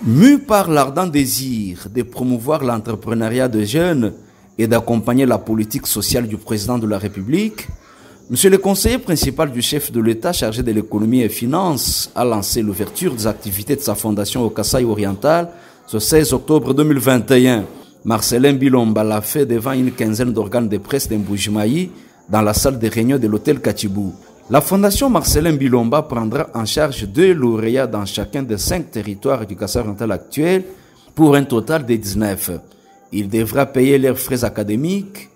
Mu par l'ardent désir de promouvoir l'entrepreneuriat des jeunes et d'accompagner la politique sociale du président de la République, Monsieur le conseiller principal du chef de l'État chargé de l'économie et finances a lancé l'ouverture des activités de sa fondation au Kasaï oriental ce 16 octobre 2021. Marcelin Bilomba l'a fait devant une quinzaine d'organes de presse d'Mboujimaï dans la salle de réunion de l'hôtel Katibou. La fondation Marcelin Bilomba prendra en charge 2 lauréats dans chacun des 5 territoires du Kasaï oriental actuel pour un total de 19. Il devra payer leurs frais académiques,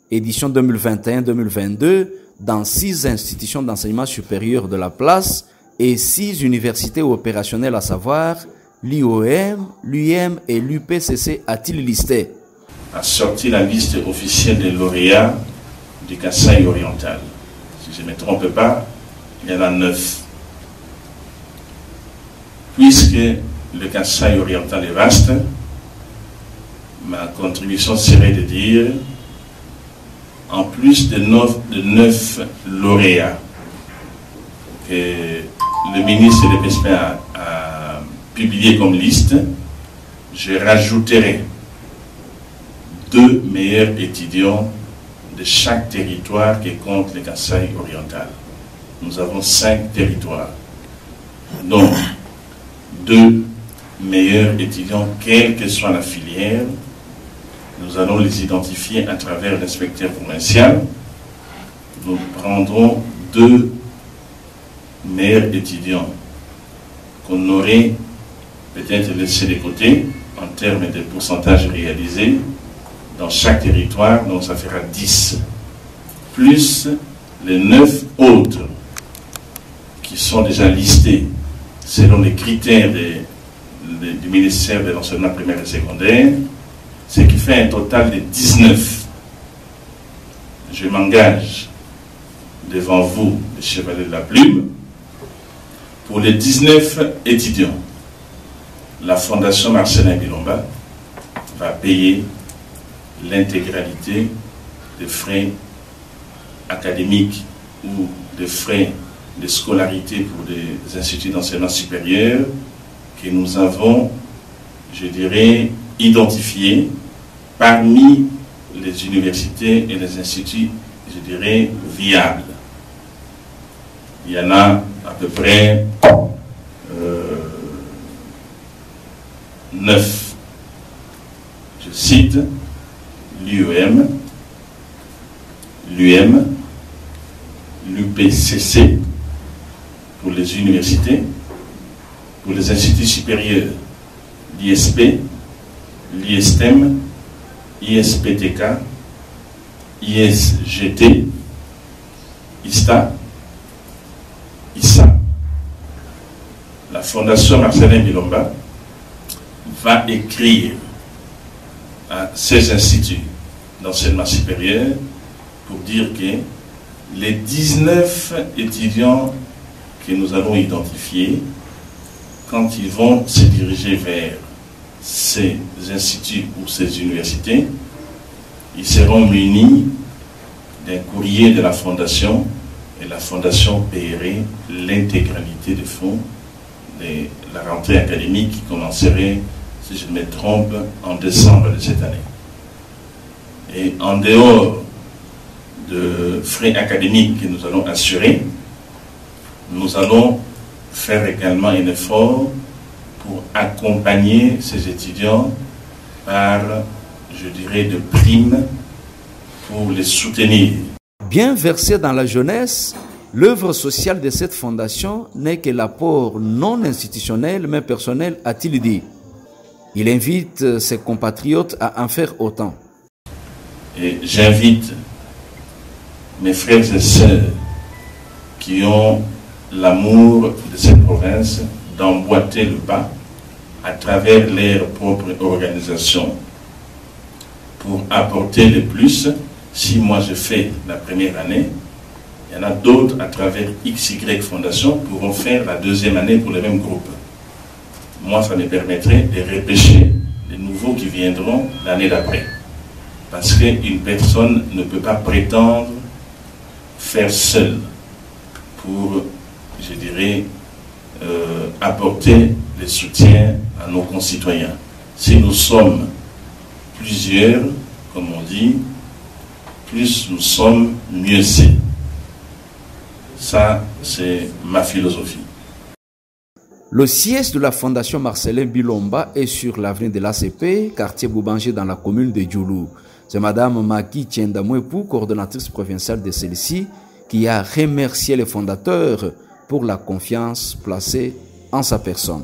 édition 2021-2022, dans 6 institutions d'enseignement supérieur de la place et 6 universités opérationnelles, à savoir l'IOM, l'UM et l'UPCC, a-t-il listé. A sorti la liste officielle des lauréats du Kasaï oriental. Si je ne me trompe pas, il y en a 9. Puisque le Kasaï oriental est vaste, ma contribution serait de dire, en plus de 9 lauréats que le ministre de l'EPSP a publié comme liste, je rajouterai 2 meilleurs étudiants de chaque territoire qui compte le Kasaï oriental. Nous avons 5 territoires. Donc, 2 meilleurs étudiants, quelle que soit la filière. Nous allons les identifier à travers l'inspecteur provincial. Nous prendrons 2 meilleurs étudiants qu'on aurait peut-être laissés de côté en termes de pourcentage réalisé dans chaque territoire, donc ça fera 10. Plus les 9 autres qui sont déjà listés selon les critères du ministère de l'enseignement primaire et secondaire, ce qui fait un total de 19. Je m'engage devant vous, les chevaliers de la plume, pour les 19 étudiants. La Fondation Marcelin Bilomba va payer l'intégralité des frais académiques ou des frais de scolarité pour des instituts d'enseignement supérieur que nous avons, je dirais, identifiés parmi les universités et les instituts, je dirais, viables. Il y en a à peu près 9. Je cite l'UEM, l'UM, l'UPCC pour les universités, pour les instituts supérieurs, l'ISP, l'ISTEM, ISPTK, ISGT, ISTA, ISA. La Fondation Marcelin Bilomba va écrire à ces instituts d'enseignement supérieur pour dire que les 19 étudiants que nous allons identifier, quand ils vont se diriger vers ces instituts ou ces universités, ils seront munis d'un courrier de la Fondation et la Fondation paierait l'intégralité des fonds de la rentrée académique qui commencerait, si je ne me trompe, en décembre de cette année. Et en dehors de frais académiques que nous allons assurer, nous allons faire également un effort pour accompagner ces étudiants par, je dirais, de primes pour les soutenir. Bien versé dans la jeunesse, l'œuvre sociale de cette fondation n'est que l'apport non institutionnel mais personnel, a-t-il dit. Il invite ses compatriotes à en faire autant. Et j'invite mes frères et sœurs qui ont l'amour de cette province d'emboîter le pas à travers leur propre organisation pour apporter le plus. Si moi je fais la première année, il y en a d'autres à travers XY Fondation pourront faire la deuxième année pour le même groupe. Moi, ça me permettrait de repêcher les nouveaux qui viendront l'année d'après. Parce qu'une personne ne peut pas prétendre faire seule pour, je dirais, apporter le soutien à nos concitoyens. Si nous sommes plusieurs, comme on dit, plus nous sommes, mieux c'est. Ça, c'est ma philosophie. Le siège de la Fondation Marcelin Bilomba est sur l'avenue de l'ACP, quartier Boubanger, dans la commune de Djoulou. C'est Madame Maki Tiendamouepou, coordonnatrice provinciale de celle-ci, qui a remercié les fondateurs pour la confiance placée en sa personne.